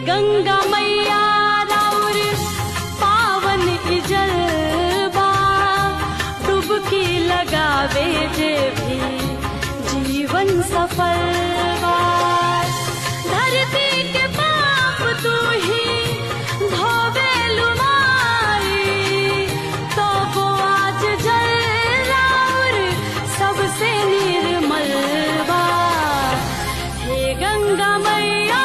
गंगा मैया राउर पावन इजलबा, डुबकी लगावे जे भी जीवन सफल बा। धरती के पाप तू ही धोवे लुमाई, तो वो आज जल राउर सबसे निर्मल बा। हे गंगा मैया